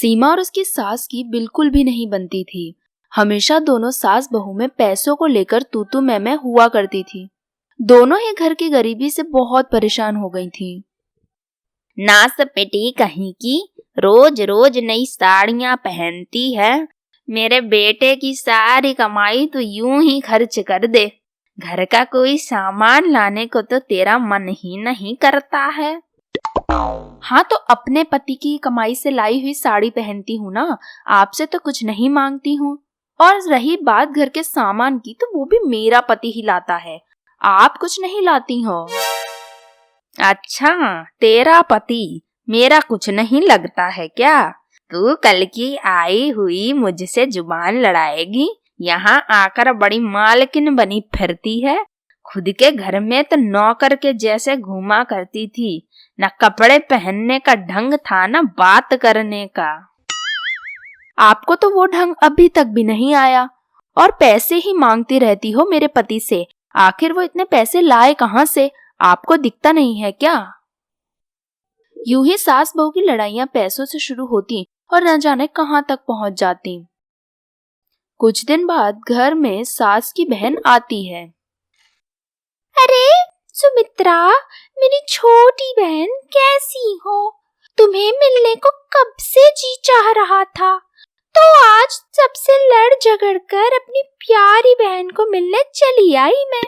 सीमा और उसकी सास की बिल्कुल भी नहीं बनती थी। हमेशा दोनों सास बहू में पैसों को लेकर तू मैं हुआ करती थी। दोनों ही घर की गरीबी से बहुत परेशान हो गई थी। नास बेटी कहीं की, रोज रोज नई साड़ियां पहनती है। मेरे बेटे की सारी कमाई तो यूं ही खर्च कर दे। घर का कोई सामान लाने को तो तेरा मन ही नहीं करता है। हाँ, तो अपने पति की कमाई से लाई हुई साड़ी पहनती हूँ ना, आपसे तो कुछ नहीं मांगती हूँ। और रही बात घर के सामान की, तो वो भी मेरा पति ही लाता है, आप कुछ नहीं लाती हो। अच्छा, तेरा पति मेरा कुछ नहीं लगता है क्या? तू कल की आई हुई मुझसे जुबान लड़ाएगी, यहाँ आकर बड़ी मालकिन बनी फिरती है। खुद के घर में तो नौकर के जैसे घूमा करती थी, न कपड़े पहनने का ढंग था न बात करने का। आपको तो वो ढंग अभी तक भी नहीं आया और पैसे ही मांगती रहती हो मेरे पति से। आखिर वो इतने पैसे लाए कहाँ से, आपको दिखता नहीं है क्या? यूं ही सास बहू की लड़ाइयां पैसों से शुरू होती और न जाने कहां तक पहुंच जाती। कुछ दिन बाद घर में सास की बहन आती है। अरे सुमित्रा, मेरी छोटी बहन, कैसी हो? तुम्हें मिलने को कब से जी चाह रहा था, तो आज सबसे लड़ झगड़ कर अपनी प्यारी बहन को मिलने चली आई मैं।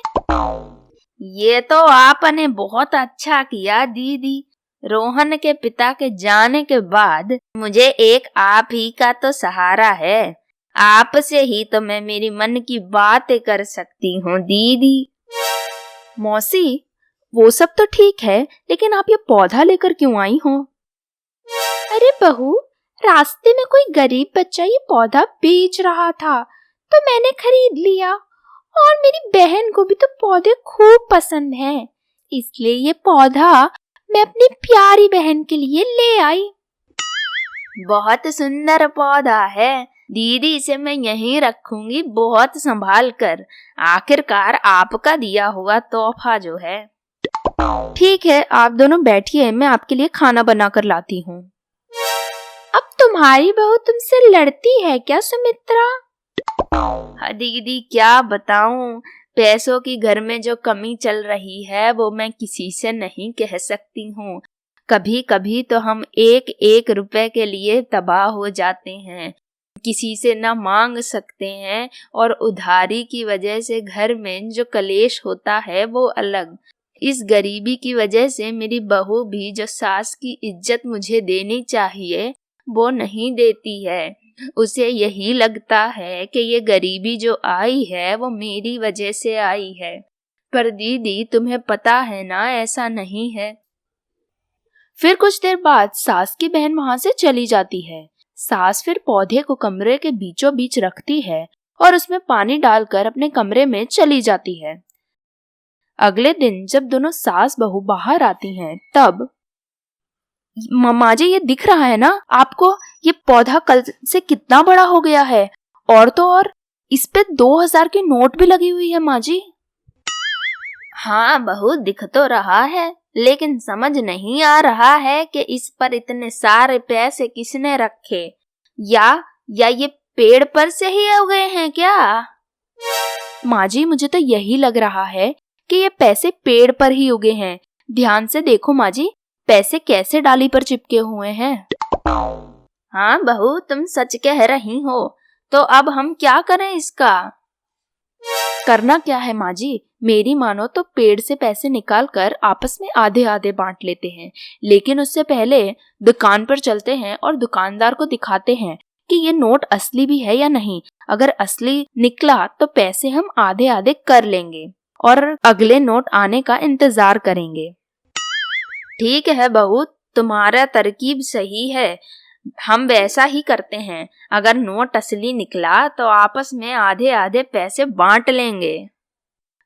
ये तो आपने बहुत अच्छा किया दीदी। रोहन के पिता के जाने के बाद मुझे एक आप ही का तो सहारा है। आपसे ही तो मैं मेरी मन की बातें कर सकती हूँ दीदी। मौसी, वो सब तो ठीक है, लेकिन आप ये पौधा लेकर क्यों आई हो? अरे बहू, रास्ते में कोई गरीब बच्चा ये पौधा बेच रहा था, तो मैंने खरीद लिया। और मेरी बहन को भी तो पौधे खूब पसंद हैं, इसलिए ये पौधा मैं अपनी प्यारी बहन के लिए ले आई। बहुत सुंदर पौधा है दीदी, इसे मैं यहीं रखूंगी बहुत संभाल कर। आखिरकार आपका दिया हुआ तोहफा जो है। ठीक है, आप दोनों बैठिए, मैं आपके लिए खाना बना कर लाती हूँ। अब तुम्हारी बहू तुमसे लड़ती है क्या सुमित्रा? हाँ दीदी, क्या बताऊं, पैसों की घर में जो कमी चल रही है वो मैं किसी से नहीं कह सकती हूँ। कभी कभी तो हम एक एक रुपए के लिए तबाह हो जाते हैं, किसी से ना मांग सकते हैं, और उधारी की वजह से घर में जो कलेश होता है वो अलग। इस गरीबी की वजह से मेरी बहू भी जो सास की इज्जत मुझे देनी चाहिए वो नहीं देती है। उसे यही लगता है कि ये गरीबी जो आई है वो मेरी वजह से आई है। पर दीदी, तुम्हें पता है ना, ऐसा नहीं है। फिर कुछ देर बाद सास की बहन वहां से चली जाती है। सास फिर पौधे को कमरे के बीचों बीच रखती है और उसमें पानी डालकर अपने कमरे में चली जाती है। अगले दिन जब दोनों सास बहू बाहर आती हैं, तब माँ जी, ये दिख रहा है ना आपको, ये पौधा कल से कितना बड़ा हो गया है, और तो और इस पे 2000 की नोट भी लगी हुई है माँ जी। हाँ बहू, दिख तो रहा है, लेकिन समझ नहीं आ रहा है कि इस पर इतने सारे पैसे किसने रखे, या ये पेड़ पर से ही उगे हैं क्या? माँ जी, मुझे तो यही लग रहा है कि ये पैसे पेड़ पर ही उगे हैं। ध्यान से देखो माँ जी, पैसे कैसे डाली पर चिपके हुए हैं। हाँ बहू, तुम सच कह रही हो। तो अब हम क्या करें इसका? करना क्या है माँ जी, मेरी मानो तो पेड़ से पैसे निकाल कर आपस में आधे आधे बांट लेते हैं, लेकिन उससे पहले दुकान पर चलते हैं और दुकानदार को दिखाते हैं कि ये नोट असली भी है या नहीं। अगर असली निकला तो पैसे हम आधे आधे कर लेंगे और अगले नोट आने का इंतजार करेंगे। ठीक है बहू, तुम्हारा तरकीब सही है, हम वैसा ही करते हैं। अगर नोट असली निकला तो आपस में आधे आधे पैसे बांट लेंगे।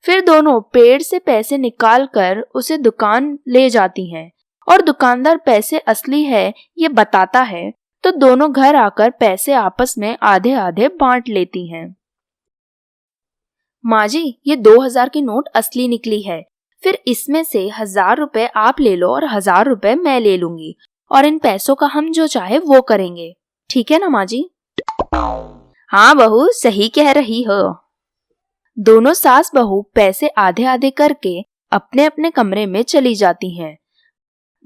फिर दोनों पेड़ से पैसे निकालकर उसे दुकान ले जाती हैं और दुकानदार पैसे असली है ये बताता है, तो दोनों घर आकर पैसे आपस में आधे आधे बांट लेती हैं। माँ जी, ये 2000 की नोट असली निकली है, फिर इसमें से 1000 रुपए आप ले लो और 1000 रुपए मैं ले लूंगी, और इन पैसों का हम जो चाहे वो करेंगे। ठीक है ना माँ जी? हाँ बहू, सही कह रही हो। दोनों सास बहू पैसे आधे आधे करके अपने अपने कमरे में चली जाती हैं।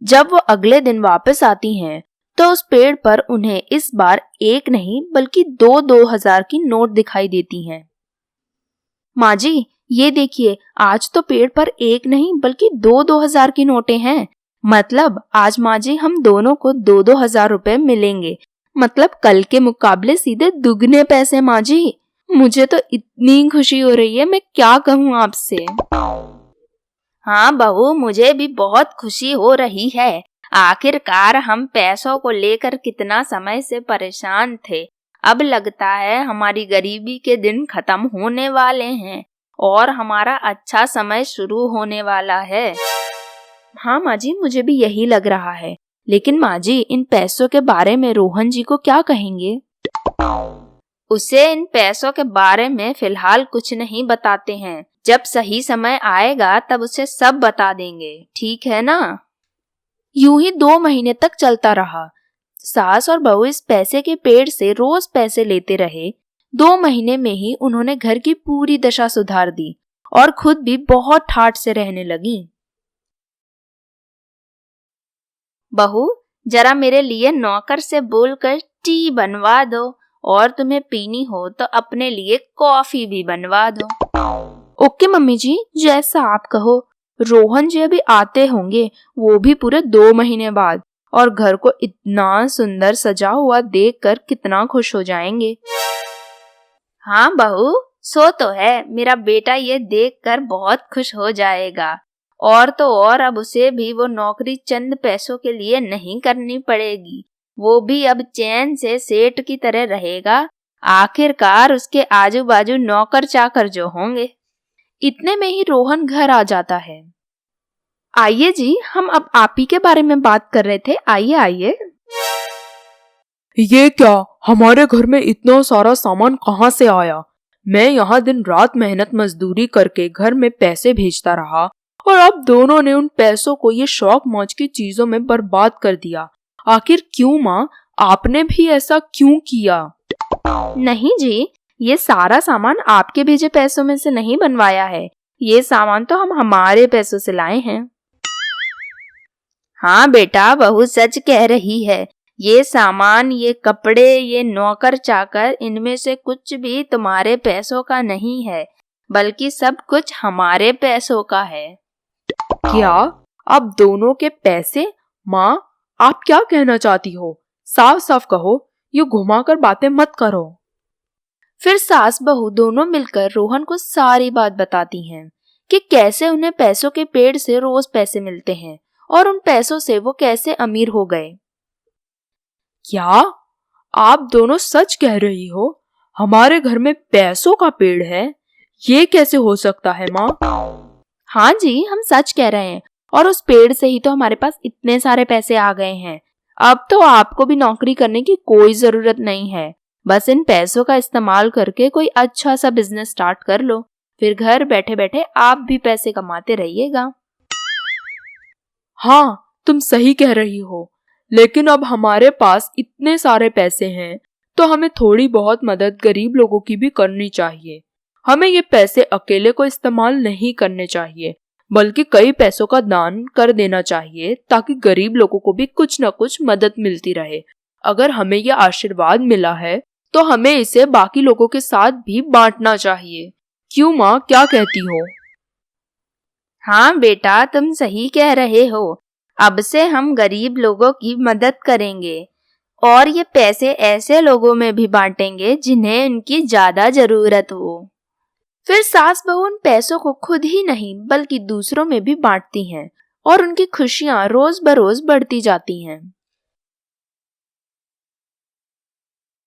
जब वो अगले दिन वापस आती हैं तो उस पेड़ पर उन्हें इस बार एक नहीं बल्कि 2,000 की नोट दिखाई देती हैं। माँ जी, ये देखिए, आज तो पेड़ पर एक नहीं बल्कि 2,000 की नोटें हैं। मतलब आज माँ जी हम दोनों को 2,000 रुपए मिलेंगे। मतलब कल के मुकाबले सीधे दुगने पैसे माँ जी। मुझे तो इतनी खुशी हो रही है, मैं क्या कहूँ आपसे। हाँ बहू, मुझे भी बहुत खुशी हो रही है। आखिरकार हम पैसों को लेकर कितना समय से परेशान थे। अब लगता है हमारी गरीबी के दिन खत्म होने वाले हैं और हमारा अच्छा समय शुरू होने वाला है। हाँ माँ जी, मुझे भी यही लग रहा है। लेकिन माँ जी, इन पैसों के बारे में रोहन जी को क्या कहेंगे? उसे इन पैसों के बारे में फिलहाल कुछ नहीं बताते हैं। जब सही समय आएगा तब उसे सब बता देंगे, ठीक है ना? यूं ही 2 महीने तक चलता रहा। सास और बहू इस पैसे के पेड़ से रोज पैसे लेते रहे। 2 महीने में ही उन्होंने घर की पूरी दशा सुधार दी और खुद भी बहुत ठाठ से रहने लगी। बहू, जरा मेरे लिए नौकर से बोलकर टी बनवा दो और तुम्हें पीनी हो तो अपने लिए कॉफी भी बनवा दो। ओके मम्मी जी, जैसा आप कहो। रोहन जी अभी आते होंगे, वो भी पूरे 2 महीने बाद, और घर को इतना सुंदर सजा हुआ देखकर कितना खुश हो जाएंगे। हाँ बहू, सो तो है, मेरा बेटा ये देखकर बहुत खुश हो जाएगा। और तो और अब उसे भी वो नौकरी चंद पैसों के लिए नहीं करनी पड़ेगी। वो भी अब चैन से सेठ की तरह रहेगा। आखिरकार उसके आजू बाजू नौकर चाकर जो होंगे। इतने में ही रोहन घर आ जाता है। आइए जी, हम अब आप ही के बारे में बात कर रहे थे। आइए आइए। ये क्या, हमारे घर में इतना सारा सामान कहाँ से आया? मैं यहाँ दिन रात मेहनत मजदूरी करके घर में पैसे भेजता रहा और आप दोनों ने उन पैसों को ये शौक मौज की चीजों में बर्बाद कर दिया। आखिर क्यों माँ, आपने भी ऐसा क्यों किया? नहीं जी, ये सारा सामान आपके भेजे पैसों में से नहीं बनवाया है। ये सामान तो हम हमारे पैसों से लाए हैं। हाँ बेटा, बहू सच कह रही है। ये सामान, ये कपड़े, ये नौकर चाकर, इनमें से कुछ भी तुम्हारे पैसों का नहीं है, बल्कि सब कुछ हमारे पैसों का है। क्या आप दोनों के पैसे? माँ, आप क्या कहना चाहती हो? साफ साफ कहो, ये घुमाकर बातें मत करो। फिर सास बहू दोनों मिलकर रोहन को सारी बात बताती हैं कि कैसे उन्हें पैसों के पेड़ से रोज पैसे मिलते हैं और उन पैसों से वो कैसे अमीर हो गए। क्या आप दोनों सच कह रही हो? हमारे घर में पैसों का पेड़ है? ये कैसे हो सकता है माँ? हाँ जी, हम सच कह रहे हैं, और उस पेड़ से ही तो हमारे पास इतने सारे पैसे आ गए हैं। अब तो आपको भी नौकरी करने की कोई जरूरत नहीं है। बस इन पैसों का इस्तेमाल करके कोई अच्छा सा बिजनेस स्टार्ट कर लो, फिर घर बैठे बैठे आप भी पैसे कमाते रहिएगा। हाँ, तुम सही कह रही हो, लेकिन अब हमारे पास इतने सारे पैसे हैं तो हमें थोड़ी बहुत मदद गरीब लोगों की भी करनी चाहिए। हमें ये पैसे अकेले को इस्तेमाल नहीं करने चाहिए, बल्कि कई पैसों का दान कर देना चाहिए ताकि गरीब लोगों को भी कुछ न कुछ मदद मिलती रहे। अगर हमें यह आशीर्वाद मिला है तो हमें इसे बाकी लोगों के साथ भी बांटना चाहिए। क्यों माँ, क्या कहती हो? हाँ बेटा, तुम सही कह रहे हो। अब से हम गरीब लोगों की मदद करेंगे और ये पैसे ऐसे लोगों में भी बांटेंगे जिन्हें इनकी ज्यादा जरूरत हो। फिर सास बहू उन पैसों को खुद ही नहीं बल्कि दूसरों में भी बांटती हैं और उनकी खुशियां रोज बरोज बढ़ती जाती हैं।